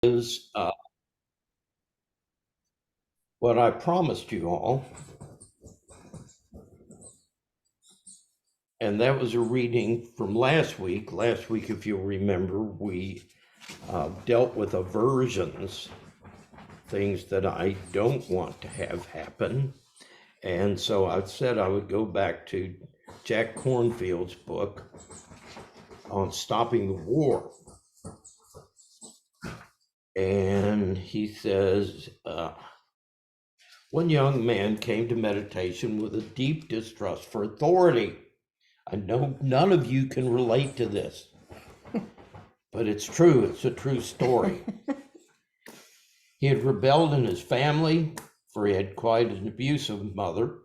Is what I promised you all, and that was a reading from last week. Last week, if you'll remember, we dealt with aversions, things that I don't want to have happen. And so I said I would go back to Jack Kornfield's book on stopping the war. And he says, one young man came to meditation with a deep distrust for authority. I know none of you can relate to this, but it's true. It's a true story. He had rebelled in his family, for he had quite an abusive mother.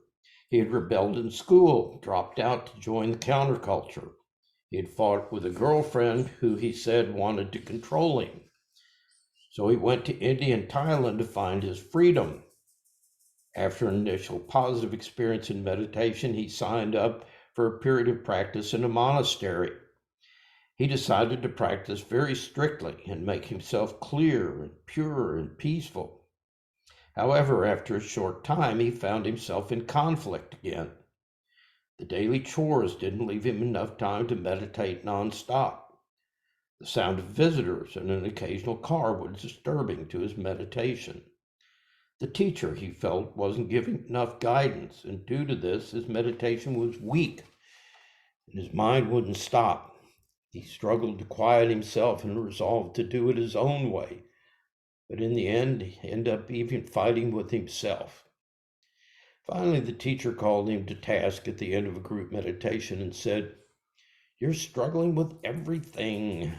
He had rebelled in school, dropped out to join the counterculture. He had fought with a girlfriend who he said wanted to control him. So he went to India and Thailand to find his freedom. After an initial positive experience in meditation, he signed up for a period of practice in a monastery. He decided to practice very strictly and make himself clear and pure and peaceful. However, after a short time, he found himself in conflict again. The daily chores didn't leave him enough time to meditate nonstop. The sound of visitors and an occasional car was disturbing to his meditation. The teacher, he felt, wasn't giving enough guidance, and due to this, his meditation was weak, and his mind wouldn't stop. He struggled to quiet himself and resolved to do it his own way, but in the end, he ended up even fighting with himself. Finally, the teacher called him to task at the end of a group meditation and said, "You're struggling with everything.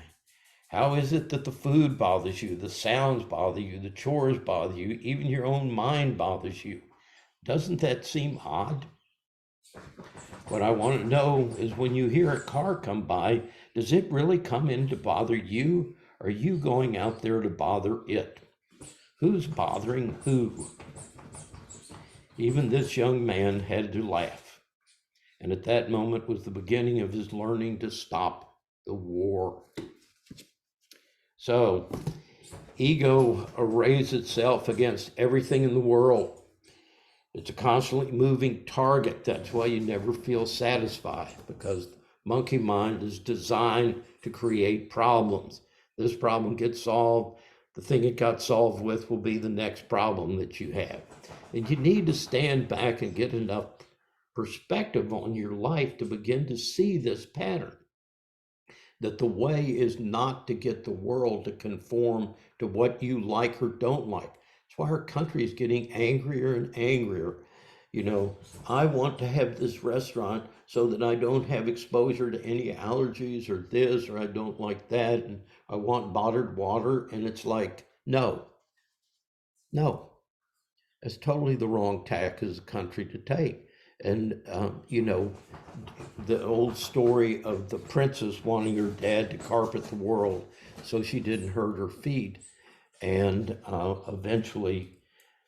How is it that the food bothers you, the sounds bother you, the chores bother you, even your own mind bothers you? Doesn't that seem odd?" What I want to know is when you hear a car come by, does it really come in to bother you? Or are you going out there to bother it? Who's bothering who? Even this young man had to laugh. And at that moment was the beginning of his learning to stop the war. So, ego arrays itself against everything in the world. It's a constantly moving target. That's why you never feel satisfied, because monkey mind is designed to create problems. This problem gets solved. The thing it got solved with will be the next problem that you have. And you need to stand back and get enough perspective on your life to begin to see this pattern. That the way is not to get the world to conform to what you like or don't like. That's why our country is getting angrier and angrier. I want to have this restaurant so that I don't have exposure to any allergies or this, or I don't like that, and I want bottled water. And it's like, no, that's totally the wrong tack as a country to take. And, the old story of the princess wanting her dad to carpet the world so she didn't hurt her feet. And eventually,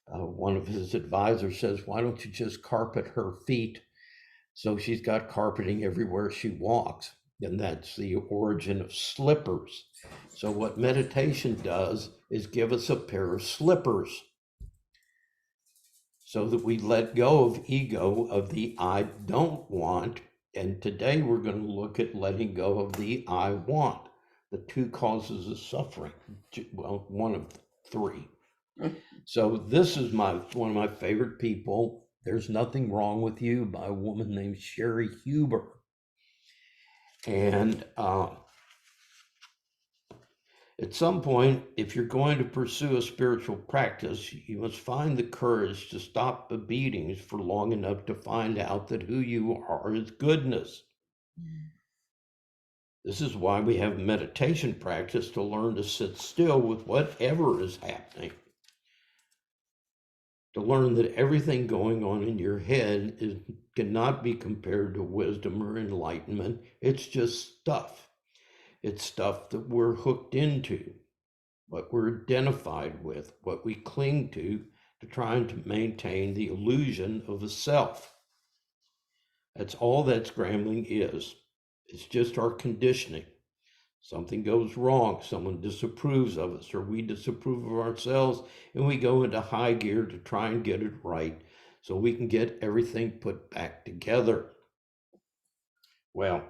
one of his advisors says, "Why don't you just carpet her feet?" So she's got carpeting everywhere she walks. And that's the origin of slippers. So, what meditation does is give us a pair of slippers so that we let go of ego, of the I don't want. And today we're going to look at letting go of the I want, the two causes of suffering. Well, one of three. So this is one of my favorite people, There's Nothing Wrong with You, by a woman named Sherry Huber. And at some point, if you're going to pursue a spiritual practice, you must find the courage to stop the beatings for long enough to find out that who you are is goodness. This is why we have meditation practice, to learn to sit still with whatever is happening. To learn that everything going on in your head cannot be compared to wisdom or enlightenment. It's just stuff. It's stuff that we're hooked into, what we're identified with, what we cling to trying to maintain the illusion of a self. That's all that scrambling is. It's just our conditioning. Something goes wrong, someone disapproves of us, or we disapprove of ourselves, and we go into high gear to try and get it right so we can get everything put back together. Well,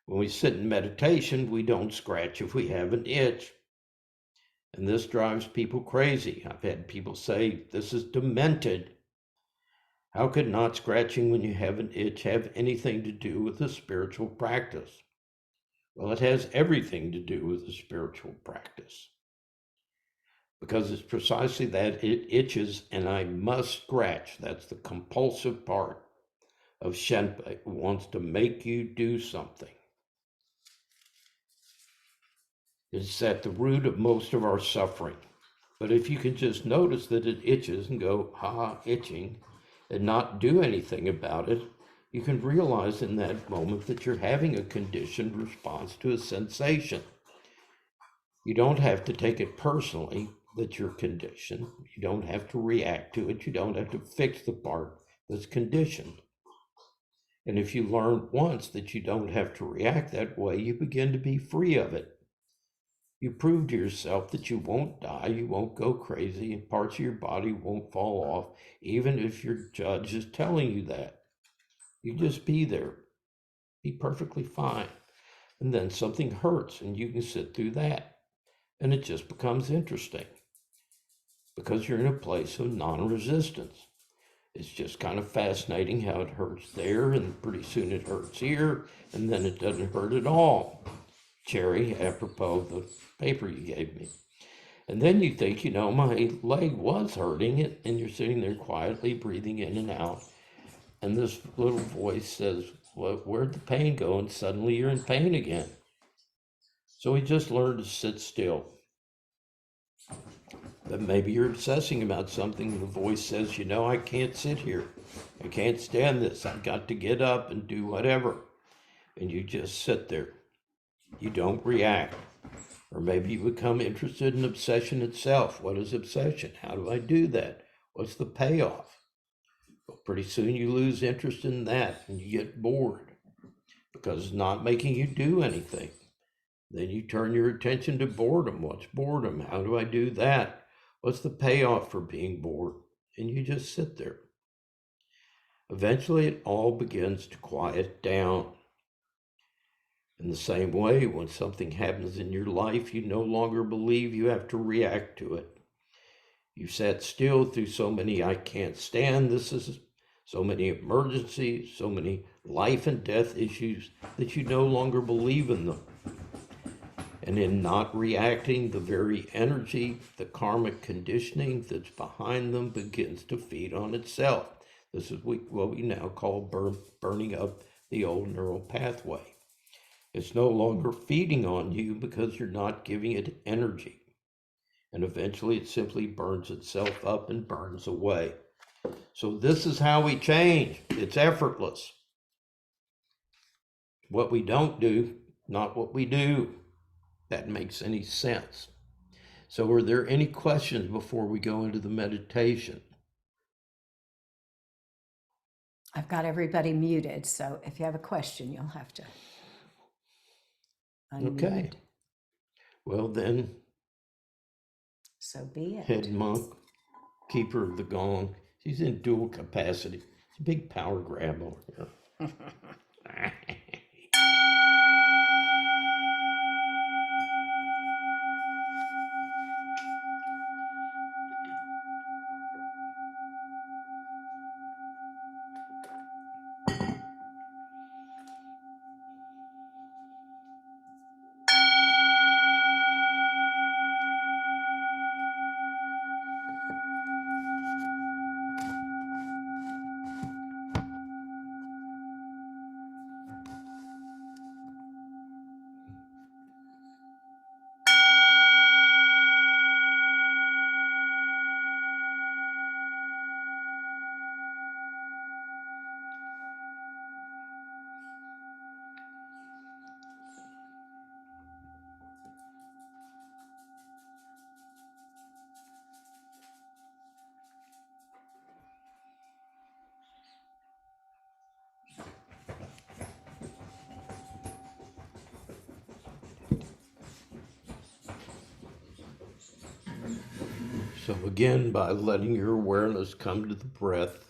when we sit in meditation, we don't scratch if we have an itch. And this drives people crazy. I've had people say, this is demented. How could not scratching when you have an itch have anything to do with a spiritual practice? Well, it has everything to do with the spiritual practice. Because it's precisely that it itches and I must scratch. That's the compulsive part of Shenpei, who wants to make you do something. It's at the root of most of our suffering. But if you can just notice that it itches and go, ha, itching, and not do anything about it, you can realize in that moment that you're having a conditioned response to a sensation. You don't have to take it personally that you're conditioned. You don't have to react to it. You don't have to fix the part that's conditioned. And if you learn once that you don't have to react that way, you begin to be free of it. You prove to yourself that you won't die, you won't go crazy, and parts of your body won't fall off, even if your judge is telling you that. You just be there, be perfectly fine. And then something hurts, and you can sit through that. And it just becomes interesting because you're in a place of non-resistance. It's just kind of fascinating how it hurts there, and pretty soon it hurts here, and then it doesn't hurt at all. Cherry, apropos of the paper you gave me. And then you think, my leg was hurting it, and you're sitting there quietly breathing in and out. And this little voice says, well, where'd the pain go? And suddenly you're in pain again. So we just learned to sit still. But maybe you're obsessing about something, and the voice says, I can't sit here. I can't stand this. I've got to get up and do whatever. And you just sit there. You don't react. Or maybe you become interested in obsession itself. What is obsession? How do I do that? What's the payoff? Well, pretty soon you lose interest in that and you get bored because it's not making you do anything. Then you turn your attention to boredom. What's boredom? How do I do that? What's the payoff for being bored? And you just sit there. Eventually, it all begins to quiet down. In the same way, when something happens in your life, you no longer believe you have to react to it. You've sat still through so many I can't stand this is so many emergencies, so many life and death issues that you no longer believe in them. And in not reacting, the very energy, the karmic conditioning that's behind them begins to feed on itself. This is what we now call burning up the old neural pathway. It's no longer feeding on you because you're not giving it energy. And eventually it simply burns itself up and burns away. So this is how we change. It's effortless. What we don't do, not what we do. That makes any sense. So are there any questions before we go into the meditation? I've got everybody muted, so if you have a question, you'll have to unmute. Okay. Well then, So be it. head monk, keeper of the gong. She's in dual capacity. It's a big power grab over here. So again, by letting your awareness come to the breath,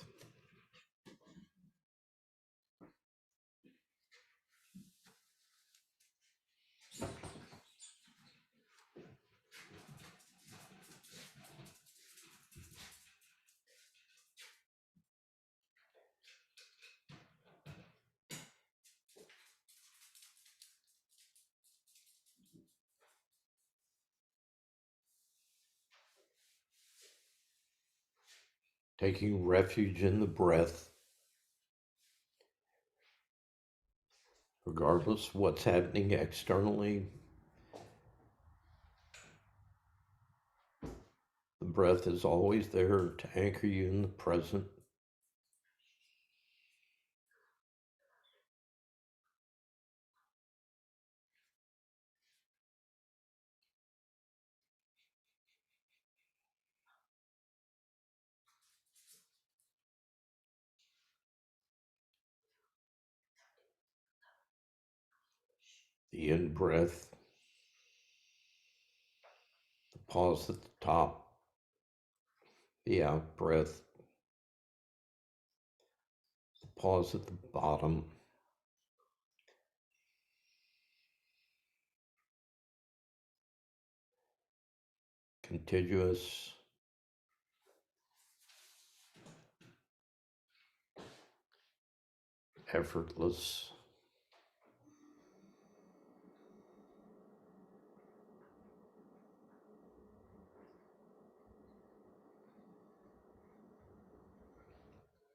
taking refuge in the breath, regardless of what's happening externally, the breath is always there to anchor you in the present. The in breath, the pause at the top, the out breath, the pause at the bottom. Contiguous, effortless.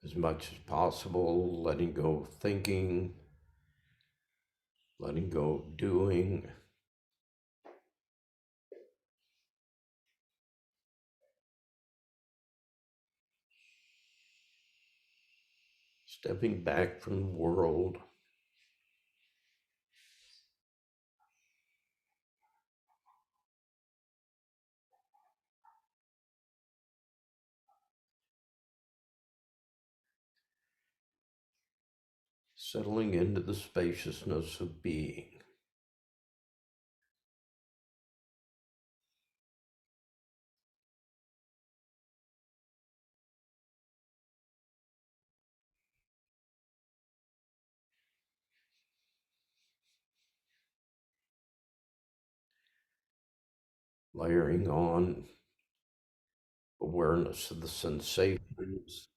As much as possible, letting go of thinking, letting go of doing, stepping back from the world, settling into the spaciousness of being. Layering on awareness of the sensations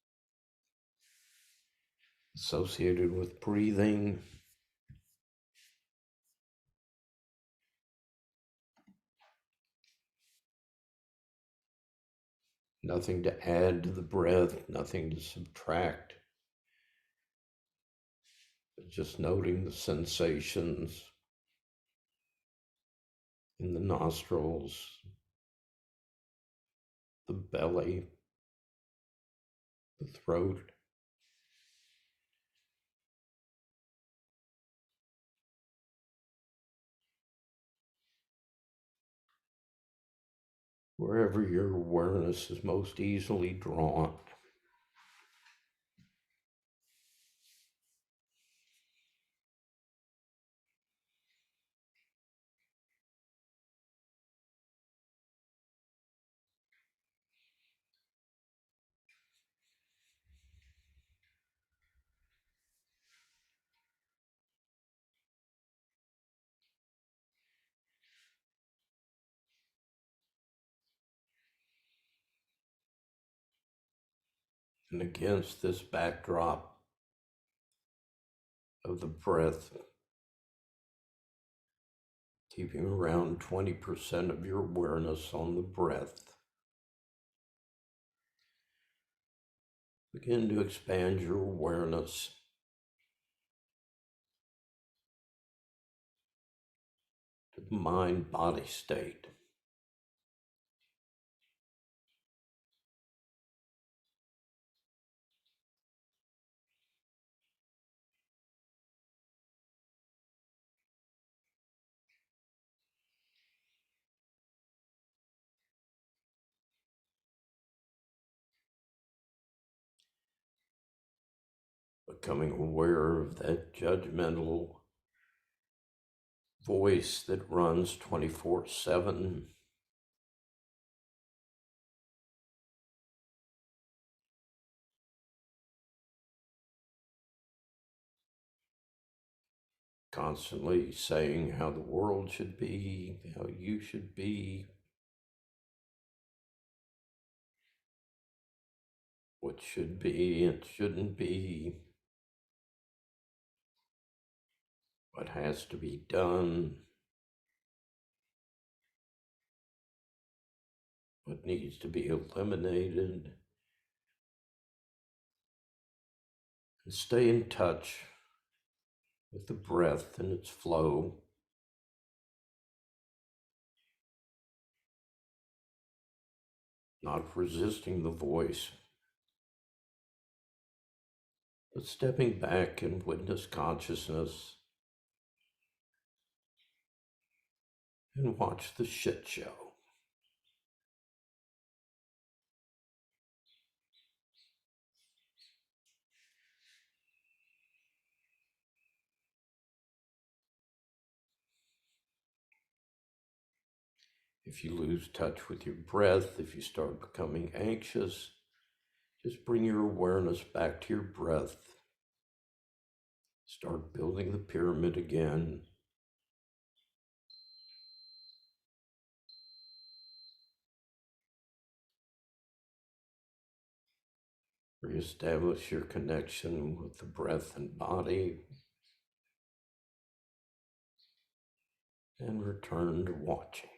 associated with breathing, nothing to add to the breath, nothing to subtract, but just noting the sensations in the nostrils, the belly, the throat. Wherever your awareness is most easily drawn. And against this backdrop of the breath, keeping around 20% of your awareness on the breath, begin to expand your awareness to the mind-body state. Becoming aware of that judgmental voice that runs 24/7, constantly saying how the world should be, how you should be, what should be and shouldn't be, what has to be done, what needs to be eliminated, and stay in touch with the breath and its flow. Not resisting the voice, but stepping back and witness consciousness and watch the shit show. If you lose touch with your breath, if you start becoming anxious, just bring your awareness back to your breath. Start building the pyramid again. Reestablish your connection with the breath and body, and return to watching.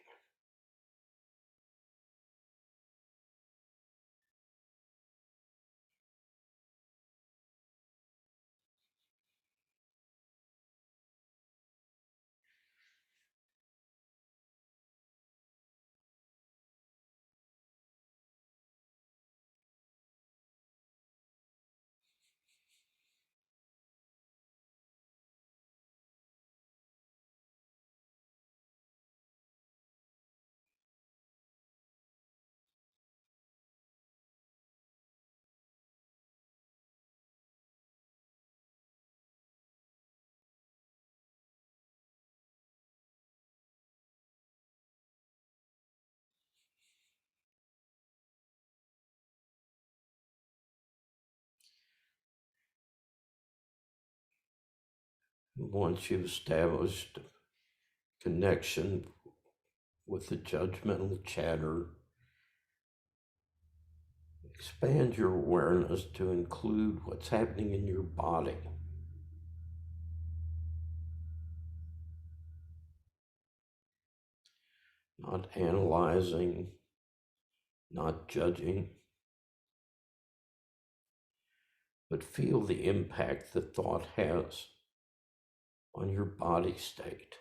Once you've established connection with the judgmental chatter, expand your awareness to include what's happening in your body. Not analyzing, not judging, but feel the impact the thought has on your body state.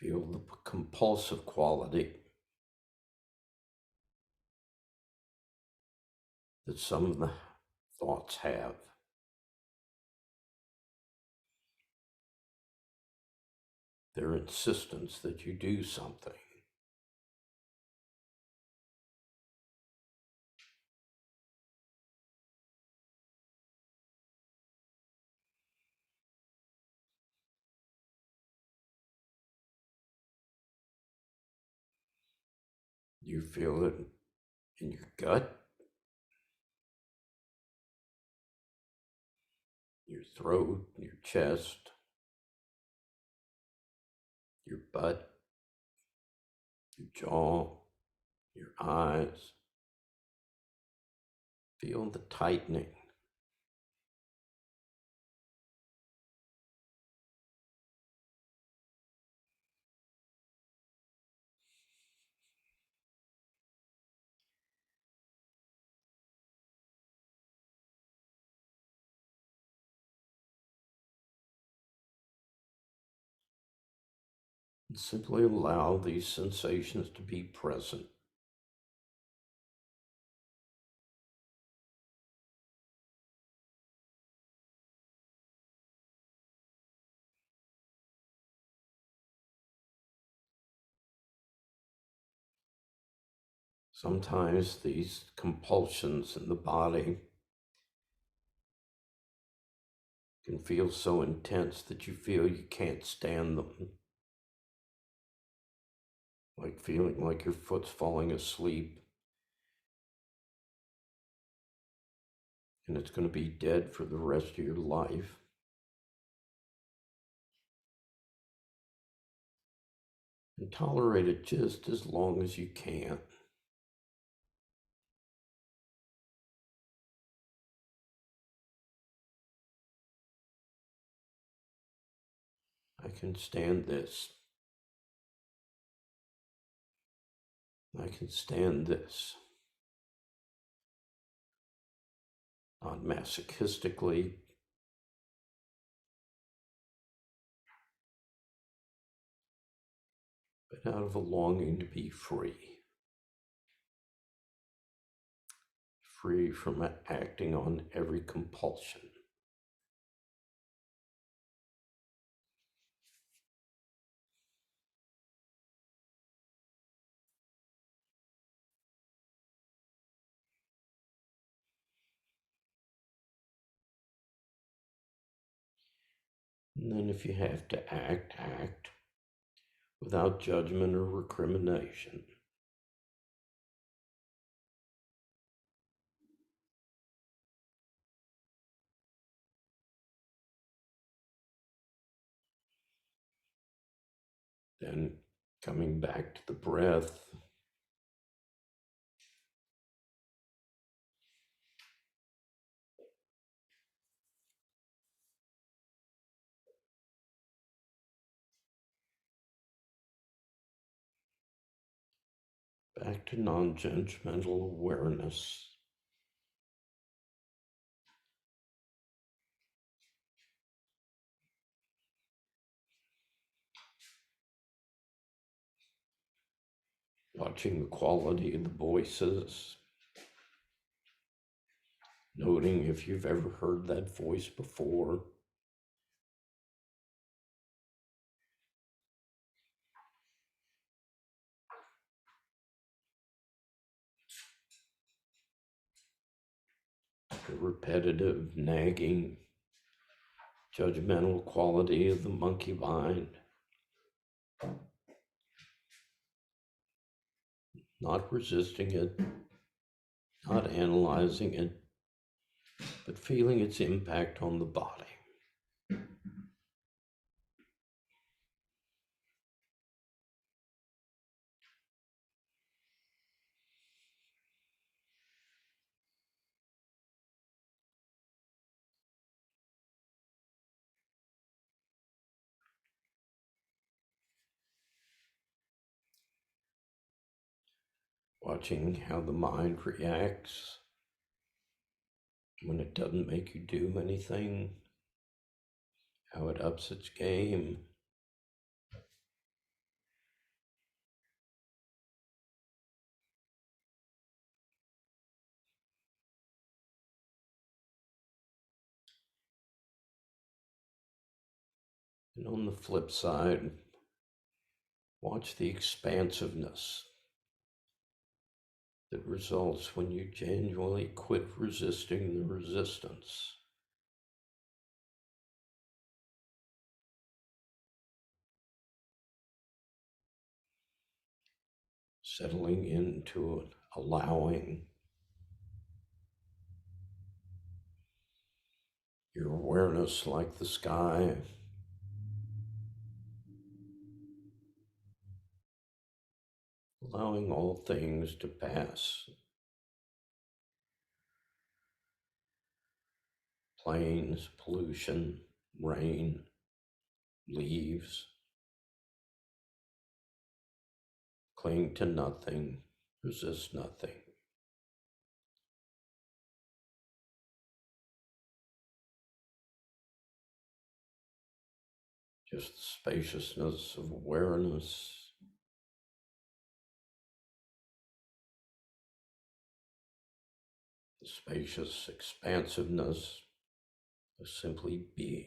Feel the compulsive quality that some of the thoughts have. Their insistence that you do something. You feel it in your gut, your throat, your chest, your butt, your jaw, your eyes. Feel the tightening. And simply allow these sensations to be present. Sometimes these compulsions in the body can feel so intense that you feel you can't stand them. Like feeling like your foot's falling asleep and it's going to be dead for the rest of your life. And tolerate it just as long as you can. I can stand this. I can stand this. Not masochistically, but out of a longing to be free. Free from acting on every compulsion. And then if you have to act, act without judgment or recrimination. Then coming back to the breath, back to non-judgmental awareness. Watching the quality of the voices. Noting if you've ever heard that voice before. The repetitive, nagging, judgmental quality of the monkey mind. Not resisting it, not analyzing it, but feeling its impact on the body. Watching how the mind reacts when it doesn't make you do anything, how it ups its game. And on the flip side, watch the expansiveness that results when you genuinely quit resisting the resistance. Settling into it, allowing your awareness like the sky. Allowing all things to pass. Planes, pollution, rain, leaves. Cling to nothing, resist nothing. Just the spaciousness of awareness. The spacious expansiveness of simply being.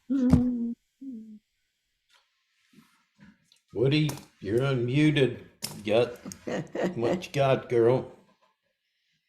Woody, you're unmuted. Got what you got, girl?